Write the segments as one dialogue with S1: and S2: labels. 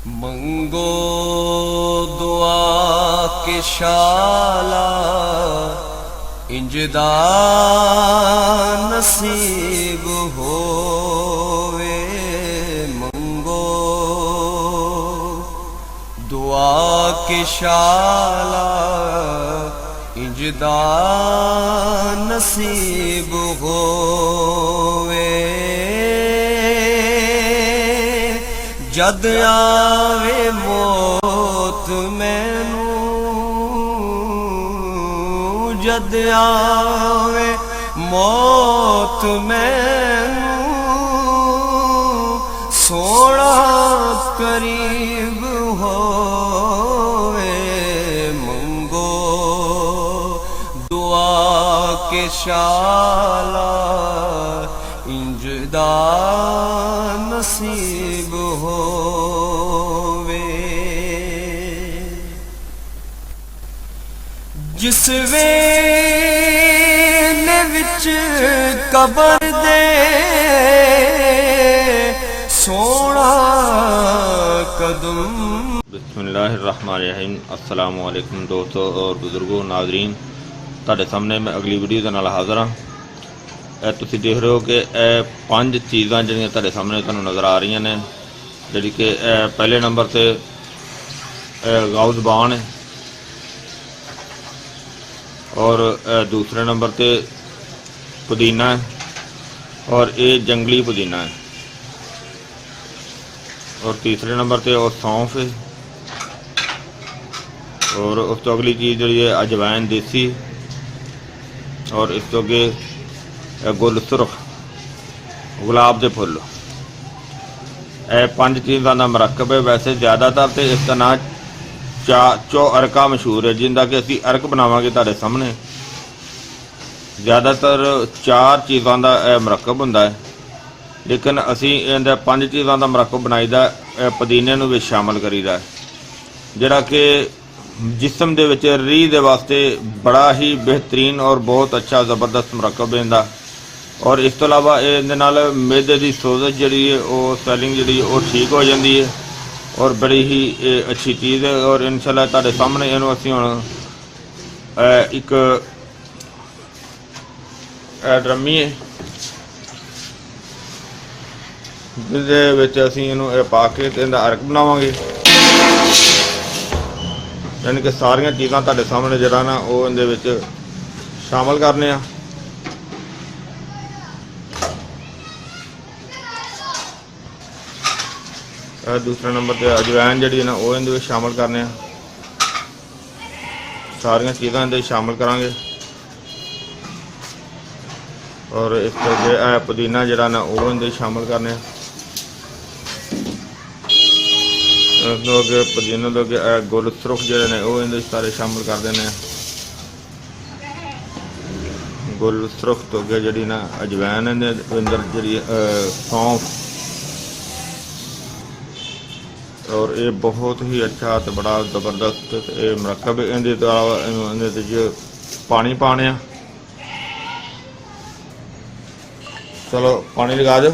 S1: मंगो दुआ के शाला इंजदा नसीब होवे। मंगो दुआ के शाला इंजदा नसीब होवे। जद आवे मौत मैनू, जद आवे मौत मैनू, सोना करीब होवे। मंगो दुआ के शाला इंजदा नसीब होवे। जिस वेले विच कबर दे सोना कदम।
S2: बिस्मिल्लाहिर्रहमानिर्रहीम। अस्सलामु अलैकुम दोस्तों और बुजुर्गों, नाजरीन, तुहाडे सामने मैं अगली वीडियो दे नाल हाज़र हाँ। तुसीं देख रहे हो कि पंज चीज़ां जिहड़ियां तुहाडे सामने तुहानूं नज़र आ रही ने। जिहड़ी कि पहले नंबर ते गाउज़बान है और दूसरे नंबर ते पुदीना है और ये जंगली पुदीना है और तीसरे नंबर ते और सौंफ है और उस तो अगली चीज़ जी है अजवैन देसी और इस तो अगे गुल सुरख गुलाब के फुल। पंज चीज़ों का मरकब है। वैसे ज़्यादातर तो इसका नाम चौ अरका मशहूर है, जिनका कि असी अरक बनावांगे तुहाडे सामने। ज़्यादातर चार चीज़ों का मरकब होंदा है, लेकिन असी इहदा पंज चीज़ों का मरकब बनाईदा। पुदीने नूं विच शामिल करीदा, जिहड़ा कि जिसम दे विच रीह दे वास्ते बड़ा ही बेहतरीन और बहुत अच्छा ज़बरदस्त मरकब इहदा। और इस तो इलावा इहदे नाल मैदे की सोजिश जिहड़ी है वो सैलिंग जिहड़ी वो ठीक हो जाती है और बड़ी ही अच्छी चीज़ है। और इंशाअल्लाह तुहाडे सामने इहनूं असीं हुण एक ड्रमी है जिहदे विच असीं इहनूं पा के ते इहदा अरक बनावांगे। यानी कि सारियां चीज़ां तुहाडे सामने जिहड़ा ना वो इहदे विच शामिल करने आ। दूसरे नंबर पर अजवैन जी ना वो इहदे शामिल करने। सारिया चीज़ां इहदे शामिल करांगे और इस तरह पुदीना जिहड़ा ना वो इहदे शामिल करने। अगे पुदीना तो अगे गुल सुरख जिहड़े ने वो इहदे सारे शामिल कर देने। गुल सुरख तो अगे जिहड़ी ना अजवैन इहदे अंदर जिहड़ी सौंफ और ये बहुत ही अच्छा तो बड़ा ज़बरदस्त ये मरकब। इहदे तो अलावा इहदे पानी पाने। चलो पानी लगा दो।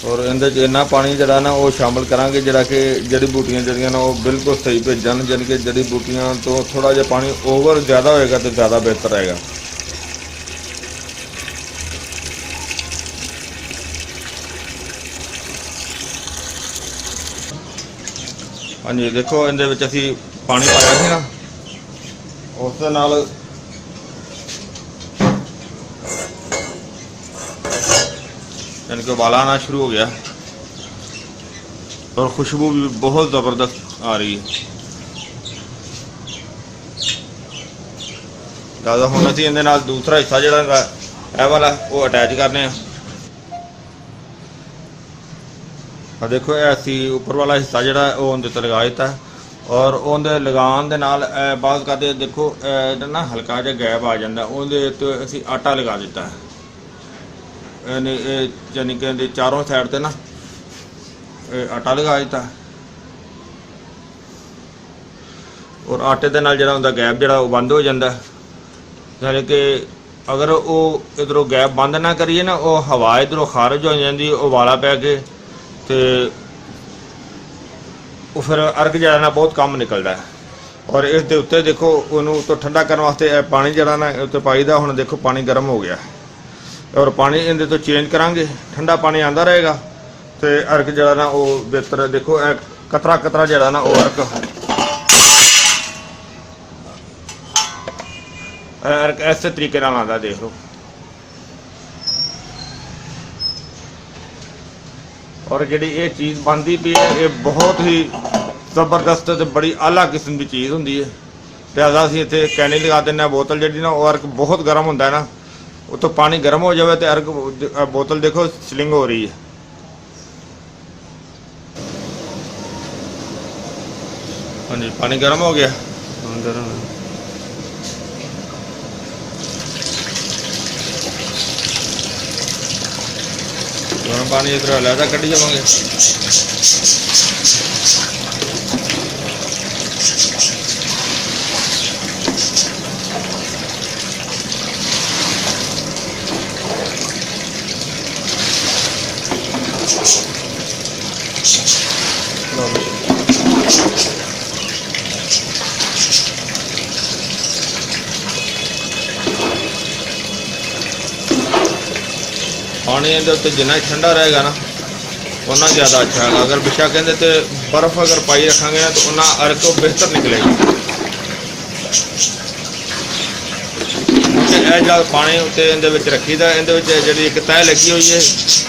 S2: और इहदे इन्ना पानी जिहड़ा ना वो शामिल करांगे जिहड़ा कि जड़ी बूटियां जिहड़ियां ना वो बिल्कुल सही भेजन। यानी कि जड़ी बूटियां तो थोड़ा जिहा पानी ओवर ज़्यादा होएगा तो ज़्यादा बेहतर रहेगा। हाँ जी, देखो इहदे विच असीं पानी पाया सी ना, उस दे नाल यानी कि उबाला आना शुरू हो गया और खुशबू भी बहुत ज़बरदस्त आ रही है। ज़्यादा हम असीं इहदे नाल दूसरा हिस्सा जिहड़ा है वाला वो अटैच करने। देखो असीं उपर वाला हिस्सा जिहड़ा वो उहदे ते लगा दिता और उहदे लगाउण दे नाल बाज़ करदे देखो ना हल्का जिहा गैप आ जांदा, उहदे ते असीं आटा लगा दिता है। यानी कि चारों साइड से ना आटा लगा दिता। ਔਰ ਆਟੇ ਦੇ ਨਾਲ ਜਿਹੜਾ ਹੁੰਦਾ ਗੈਪ ਜਿਹੜਾ ਉਹ ਬੰਦ ਹੋ ਜਾਂਦਾ। ਯਾਨੀ ਕਿ ਅਗਰ ਉਹ ਇਧਰੋਂ ਗੈਪ ਬੰਦ ਨਾ ਕਰੀਏ ਨਾ, ਉਹ ਹਵਾ ਇਧਰੋਂ ਖਾਰਜ ਹੋ ਜਾਂਦੀ, ਉਬਾਲਾ ਪੈ ਕੇ ਤੇ ਉਹ ਫਿਰ ਅਰਕ ਜਿਹੜਾ ਨਾ ਬਹੁਤ ਕੰਮ ਨਿਕਲਦਾ। ਔਰ ਇਸ ਦੇ ਉੱਤੇ ਦੇਖੋ ਉਹਨੂੰ ਤੋਂ ਠੰਡਾ ਕਰਨ ਵਾਸਤੇ ਇਹ ਪਾਣੀ ਜਿਹੜਾ ਨਾ ਉੱਤੇ ਪਾਈਦਾ। ਹੁਣ ਦੇਖੋ ਪਾਣੀ ਗਰਮ ਹੋ ਗਿਆ ਔਰ ਪਾਣੀ ਇਹਦੇ ਤੋਂ ਚੇਂਜ ਕਰਾਂਗੇ, ਠੰਡਾ ਪਾਣੀ ਆਂਦਾ ਰਹੇਗਾ ਤੇ ਅਰਕ ਜਿਹੜਾ ਨਾ ਉਹ ਬਿਹਤਰ। ਦੇਖੋ ਇਹ ਕਤਰਾ ਕਤਰਾ ਜਿਹੜਾ ਨਾ ਉਹ ਅਰਕ ਇਸੇ ਤਰੀਕੇ ਨਾਲ ਆਉਂਦਾ, ਦੇਖ ਲਓ। ਔਰ ਜਿਹੜੀ ਇਹ ਚੀਜ਼ ਬਣਦੀ ਪਈ ਹੈ ਇਹ ਬਹੁਤ ਹੀ ਜ਼ਬਰਦਸਤ ਤੇ ਬੜੀ ਆਲਾ ਕਿਸਮ ਦੀ ਚੀਜ਼ ਹੁੰਦੀ ਹੈ। ਲਿਹਾਜ਼ਾ ਅਸੀਂ ਇੱਥੇ ਕੈਨੀ ਲਗਾ ਦਿੰਦੇ ਹਾਂ। ਬੋਤਲ ਜਿਹੜੀ ਨਾ ਉਹ ਅਰਕ ਬਹੁਤ ਗਰਮ ਹੁੰਦਾ ਹੈ ਨਾ, ਉੱਤੋਂ ਪਾਣੀ ਗਰਮ ਹੋ ਜਾਵੇ ਤੇ ਅਰਕ ਬੋਤਲ ਦੇਖੋ ਸਲਿੰਗ ਹੋ ਰਹੀ ਹੈ। ਹਾਂਜੀ ਪਾਣੀ ਗਰਮ ਹੋ ਗਿਆ। ਗਰਮ ਪਾਣੀ ਇਧਰ ਲੈਦਾ ਕੱਢੀ ਜਾਵਾਂਗੇ। पानी ਇਹਦੇ ਉੱਤੇ ਜਿੰਨਾ ਠੰਡਾ ਰਹੇਗਾ ਨਾ उतना ज़्यादा अच्छा है। अगर बिछा कहते तो बर्फ़ अगर पाई रखांगे तो उतना अर्क बेहतर निकलेगा। क्योंकि यह जब पानी उत्ते इहदे रखीदा, इहदे जी एक तह लगी हुई है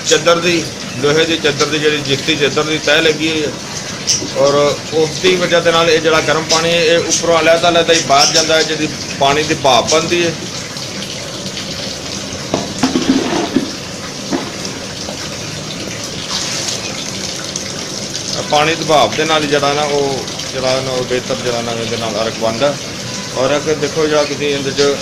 S2: चादर की, लोहे की चादर की, जी जिस्ती चादर की तह लगी हुई है। और उसकी वजह के नाल ये गर्म पानी है उपरों अलहदा अलहदा ही बाहर जाता है, जी पानी की भाप बनती है। पानी की भाप के नाल जरा ना वो बेहतर जरा ना इहदे नाल अर्क बनदा। और अगर देखो जो किसी इहदे देखो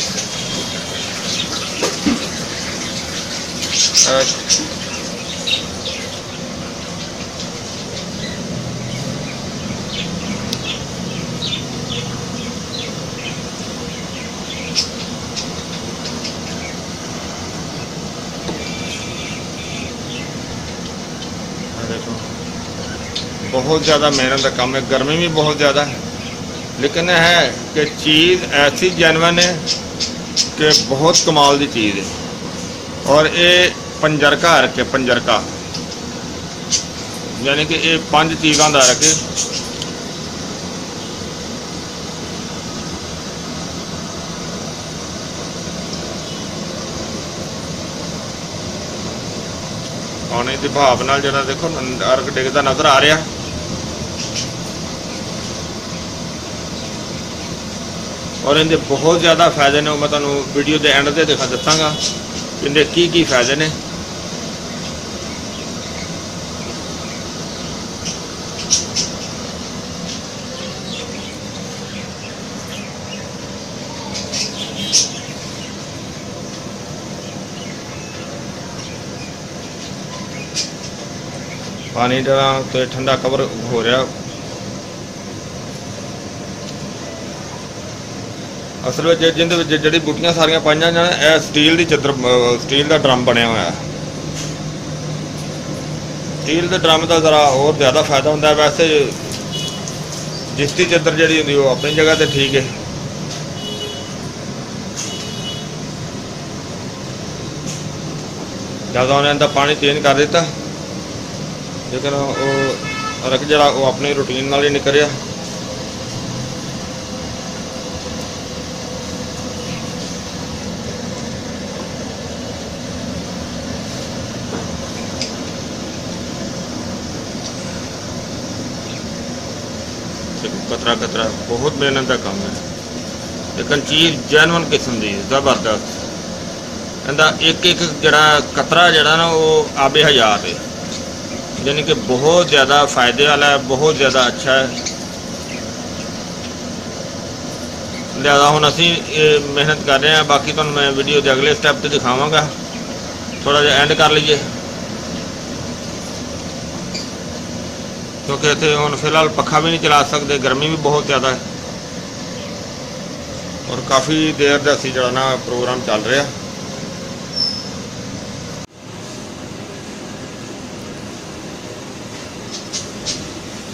S2: बहुत ज़्यादा मेहनत का काम है, गर्मी भी बहुत ज़्यादा है, लेकिन है कि चीज़ ऐसी जेन्युइन है कि बहुत कमाल की चीज़ है। और ये पंजरका रखे, पंजरका यानी कि ये 5 चीज़ों का रखे। पानी की भाप नाल जरा देखो अर्क डिगदा नजर आ रहा। और इनके बहुत ज़्यादा फायदे ने, मैं तुहानू वीडियो के एंड से दसांगा इनके की फायदे ने। पानी जरा तो ठंडा कवर हो रहा। असल में जिंदे जड़ी बूटियां सारियां पाइयां जान, यह स्टील की चादर, स्टील का ड्रम बनया हुआ है। स्टील के ड्रम का ज़रा और ज़्यादा फायदा होता है। वैसे जिस्ती चादर जी होंगी वो अपनी जगह तो ठीक है। ज़्यादा उन्हें इनका पानी चेंज कर दिता, लेकिन वो अर्क जरा वो अपनी रूटीन नाल ही निकल रहा। कतरा कतरा बहुत मेहनत का काम है, लेकिन चीज़ जैनवन किस्म की जबरदस्त। इनका एक एक जरा कतरा जरा ना वो आबे हयात है, यानी कि बहुत ज़्यादा फायदे वाला है, बहुत ज़्यादा अच्छा है। लिहाजा हुण असी मेहनत कर रहे हैं। बाकी तुहानूं मैं वीडियो के अगले स्टैप से दिखावांगा। थोड़ा जिहा एंड कर लीजिए, क्योंकि इतने हम फिलहाल पखा भी नहीं चला सकते, गर्मी भी बहुत ज़्यादा है। ਔਰ ਕਾਫੀ ਦੇਰ ਦਾ ਅਸੀਂ ਜਿਹੜਾ ਨਾ ਪ੍ਰੋਗਰਾਮ ਚੱਲ ਰਿਹਾ।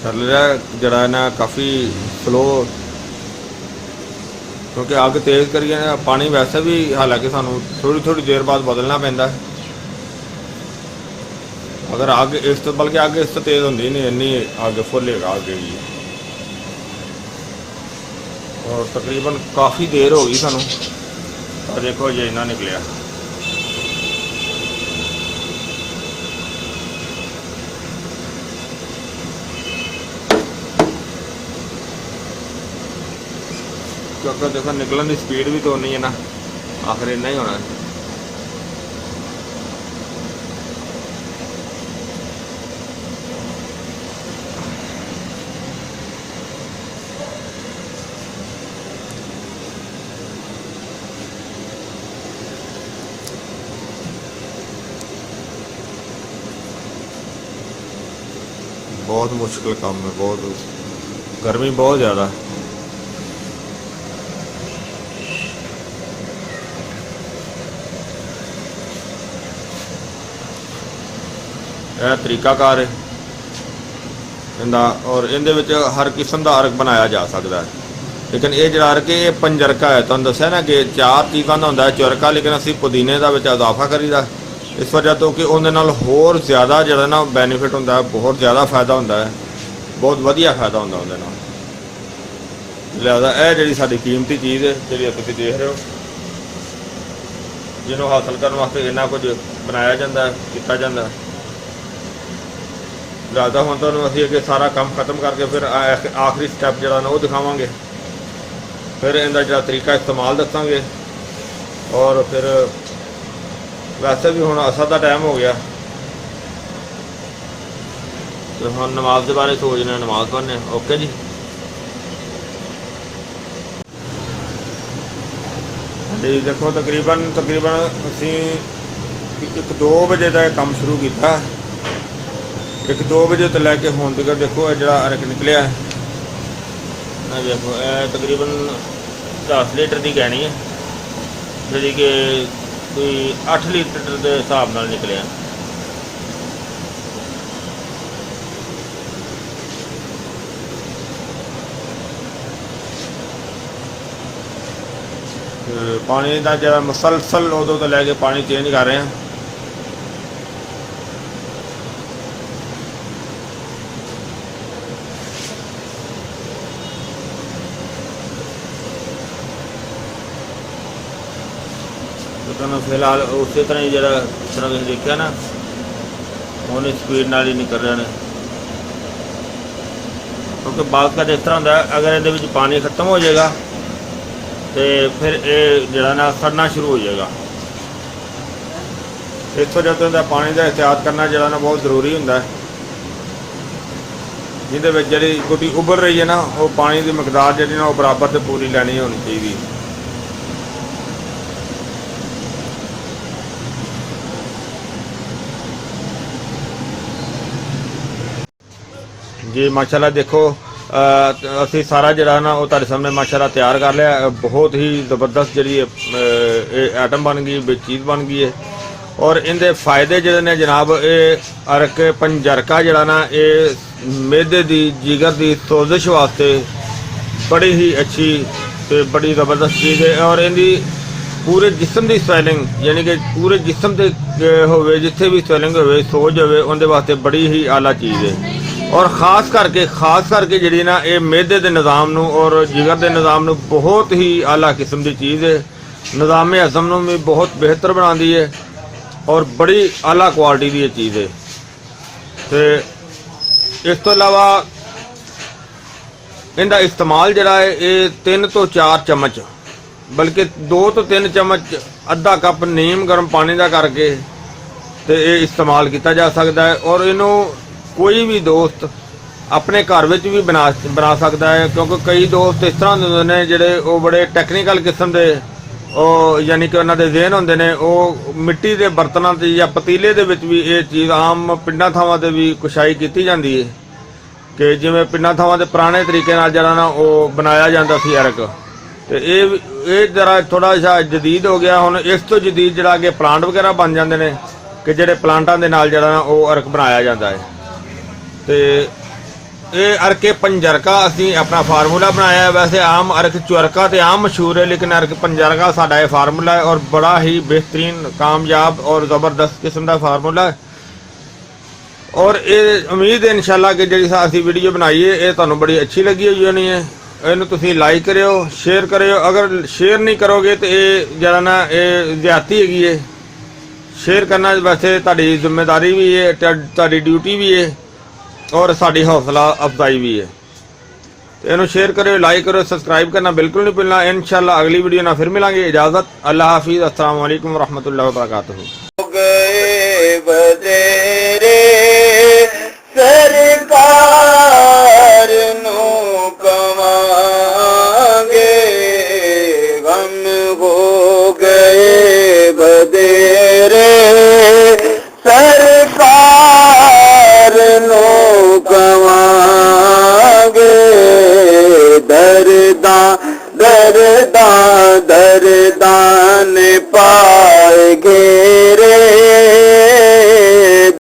S2: ਚੱਲ ਰਿਹਾ ਜਿਹੜਾ ਨਾ ਕਾਫੀ ਸਲੋ, ਕਿਉਂਕਿ ਅੱਗ ਤੇਜ਼ ਕਰੀਏ ਨਾ ਪਾਣੀ ਵੈਸੇ ਵੀ ਹਾਲਾਂਕਿ ਸਾਨੂੰ ਥੋੜੀ ਥੋੜੀ ਦੇਰ ਬਾਅਦ ਬਦਲਣਾ ਪੈਂਦਾ। ਅਗਰ ਅੱਗ ਇਸ ਤੋਂ ਬਲਕਿ ਅੱਗ ਇਸ ਤੋਂ ਤੇਜ਼ ਹੁੰਦੀ ਨਹੀਂ, ਇੰਨੀ ਅੱਗ ਫੁੱਲੇਗਾ ਅੱਗੇ ਵੀ। ਔਰ ਤਕਰੀਬਨ ਕਾਫੀ ਦੇਰ ਹੋ ਗਈ ਸਾਨੂੰ। ਆ ਦੇਖੋ ਜੇ ਇੰਨਾ ਨਿਕਲਿਆ। ਕਿਉਂਕਿ ਦੇਖੋ ਨਿਕਲਣ ਦੀ ਸਪੀਡ ਵੀ ਤਾਂ ਉਨੀ ਹੈ ਨਾ, ਆਖਰ ਇੰਨਾ ਹੀ ਹੋਣਾ ਹੈ। बहुत मुश्किल काम है, बहुत गर्मी बहुत ज़्यादा है। यह तरीकाकार है इनका, और इहदे विच हर किस्म का अर्ग बनाया जा सकता है। लेकिन ये जड़ा अर्ग ये पंजरका है, तुहानूं दस्सिया ना कि 4 चीज़ों का होंदा है चुरका, लेकिन असीं पुदीने का विच इजाफा करीदा इस वजह तो कि उहदे नाल होर ज़्यादा जिहड़ा ना बैनीफिट होंदा है, बहुत ज़्यादा फायदा होंदा है, बहुत वधिया फायदा होंदा उहदे नाल। लिहाजा यह जिहड़ी साडी कीमती चीज़ है जिहड़ी तुसीं देख रहे हो, जिन्हों हासिल करने वास्ते इन्ना कुछ बनाया जाता है, किया जाता है। लिहाजा हुण तुहानूं असीं अगे सारा काम खत्म करके फिर आखिरी स्टैप जिहड़ा ना वो दिखावांगे, फिर इहदा जिहड़ा तरीका इस्तेमाल दसांगे। और फिर वैसे भी हुण असर का टाइम हो गया तो हम नमाज के बारे सोच रहे, नमाज पढ़ने। ओके जी, जी देखो तकरीबन असी 1-2 बजे तक काम शुरू किया। 1-2 बजे तो लैके हुण तक देखो जो अर्क निकलिया है, देखो तकरीबन 10 लीटर की कहनी है, जी कि कोई 8 लीटर के हिसाब नाल निकलिया। पानी का जरा मुसलसल उदों तो लैके पानी चेंज कर रहे हैं। तो फिलहाल उस तरह ही जरा जिस तरह तुम देखा ना उन्हें स्पीड नाल ही निकल रहे हैं, क्योंकि बात का इस तरह होंदा है अगर ये पानी खत्म हो जाएगा तो फिर ये जरा ना सड़ना शुरू हो जाएगा। इस वजह तो पानी का एहतियात करना जरा ना बहुत जरूरी होंदा है। जिहदे विच जिहड़ी गुड्डी उबल रही है ना वो पानी की मकदार जिहड़ी ना वो बराबर तो पूरी लैनी होनी चाहिए। जी माशाल्लाह देखो असी सारा जरा ना वो तुहाडे सामने माशाल्लाह तैयार कर लिया। बहुत ही ज़बरदस्त जी आइटम बन गई, चीज़ बन गई है। और इनके फायदे जिहड़े ने जनाब ये अर्क पंजरका जरा ना ये मैदे की जिगर की सोजिश वास्ते बड़ी ही अच्छी तो बड़ी ज़बरदस्त चीज़ है। और इनकी पूरे जिसम की स्वैलिंग यानी कि पूरे जिसम से होवे जिथे भी स्वैलिंग होवे सोज होवे उनके वास्ते बड़ी ही आला चीज़ है। और खास करके जी ना ये मैदे के निज़ाम नूं और जिगर के निज़ाम नूं बहुत ही आला किस्म की चीज़ है। निज़ाम हज़म नूं भी बहुत बेहतर बनाती है और बड़ी आला क्वालिटी की ये चीज़ है। तो इस तो इलावा इनका इस्तेमाल जरा है ये 3 ਤੋਂ 4 चम्मच बल्कि 2 ਤੋਂ 3 चम्मच अद्धा कप नीम गर्म पानी का करके तो ये इस्तेमाल किया जा सकता है। और इनू कोई भी दोस्त अपने घर में भी बना सकता है, क्योंकि कई दोस्त इस तरह होंदे ने जिहड़े वो बड़े टैक्नीकल किस्म के यानी कि उन्होंने ज़हन होंदे ने वो मिट्टी के बर्तनों से या पतीले दे विच भी ये चीज़ आम पिंडां थावां ते भी कुशाई की जाती है कि जिवें पिंडां थावां ते पुराने तरीके नाल जिहड़ा ना वो बनाया जाता सी अर्क। ਤੇ ਇਹ ਜਰਾ ਥੋੜਾ ਜਿਹਾ ਜਦੀਦ ਹੋ ਗਿਆ। ਹੁਣ ਇਸ ਤੋਂ ਜਦੀਦ ਜਿਹੜਾ ਕਿ ਪਲਾਂਟ ਵਗੈਰਾ ਬਣ ਜਾਂਦੇ ਨੇ ਕਿ ਜਿਹੜੇ ਪਲਾਂਟਾਂ ਦੇ ਨਾਲ ਜਿਹੜਾ ਨਾ ਉਹ ਅਰਕ ਬਣਾਇਆ ਜਾਂਦਾ ਹੈ। ਤੇ ਇਹ ਅਰਕੇ ਪੰਜਰਕਾ ਅਸੀਂ ਆਪਣਾ ਫਾਰਮੂਲਾ ਬਣਾਇਆ ਹੈ। ਵੈਸੇ ਆਮ ਅਰਕ ਚੁਰਕਾ ਤੇ ਆਮ ਮਸ਼ਹੂਰ ਹੈ, ਲੇਕਿਨ ਅਰਕ ਪੰਜਰਕਾ ਸਾਡਾ ਇਹ ਫਾਰਮੂਲਾ ਹੈ ਔਰ ਬੜਾ ਹੀ ਬਿਹਤਰੀਨ ਕਾਮਯਾਬ ਔਰ ਜ਼ਬਰਦਸਤ ਕਿਸਮ ਦਾ ਫਾਰਮੂਲਾ ਹੈ। ਔਰ ਇਹ ਉਮੀਦ ਹੈ ਇਨਸ਼ਾਅੱਲਾ ਕਿ ਜਿਹੜੀ ਅਸੀਂ ਵੀਡੀਓ ਬਣਾਈ ਹੈ ਇਹ ਤੁਹਾਨੂੰ ਬੜੀ ਅੱਛੀ ਲੱਗੀ ਹੋਈ ਹੋਣੀ ਹੈ। ਇਹਨੂੰ ਤੁਸੀਂ ਲਾਈਕ ਕਰਿਓ, ਸ਼ੇਅਰ ਕਰਿਓ। ਅਗਰ ਸ਼ੇਅਰ ਨਹੀਂ ਕਰੋਗੇ ਤੇ ਇਹ ਜਿਹੜਾ ਨਾ ਇਹ ਜ਼ਿਆਦਤੀ ਹੈਗੀ ਹੈ। ਸ਼ੇਅਰ ਕਰਨਾ ਵੈਸੇ ਤੁਹਾਡੀ ਜ਼ਿੰਮੇਵਾਰੀ ਵੀ ਹੈ, ਤੁਹਾਡੀ ਡਿਊਟੀ ਵੀ ਹੈ ਔਰ ਸਾਡੀ ਹੌਸਲਾ ਅਫਜ਼ਾਈ ਵੀ ਹੈ। ਤੇ ਇਹਨੂੰ ਸ਼ੇਅਰ ਕਰਿਓ, ਲਾਈਕ ਕਰਿਓ, ਸਬਸਕ੍ਰਾਈਬ ਕਰਨਾ ਬਿਲਕੁਲ ਨਹੀਂ ਭੁੱਲਣਾ। ਇਨਸ਼ਾਅੱਲਾ ਅਗਲੀ ਵੀਡੀਓ ਨਾਲ ਫਿਰ ਮਿਲਾਂਗੇ। ਇਜਾਜ਼ਤ, ਅੱਲਾਹ ਹਾਫਿਜ਼, अस्सलाम वालेकुम रहमतुल्लाहि व बरकातुहू।
S3: गए बतेरे सरकार नो कमांगे, गम हो गए बतेरे सरकार नो कमांगे, दर्दा दर्दा दर्दा ने पाएगे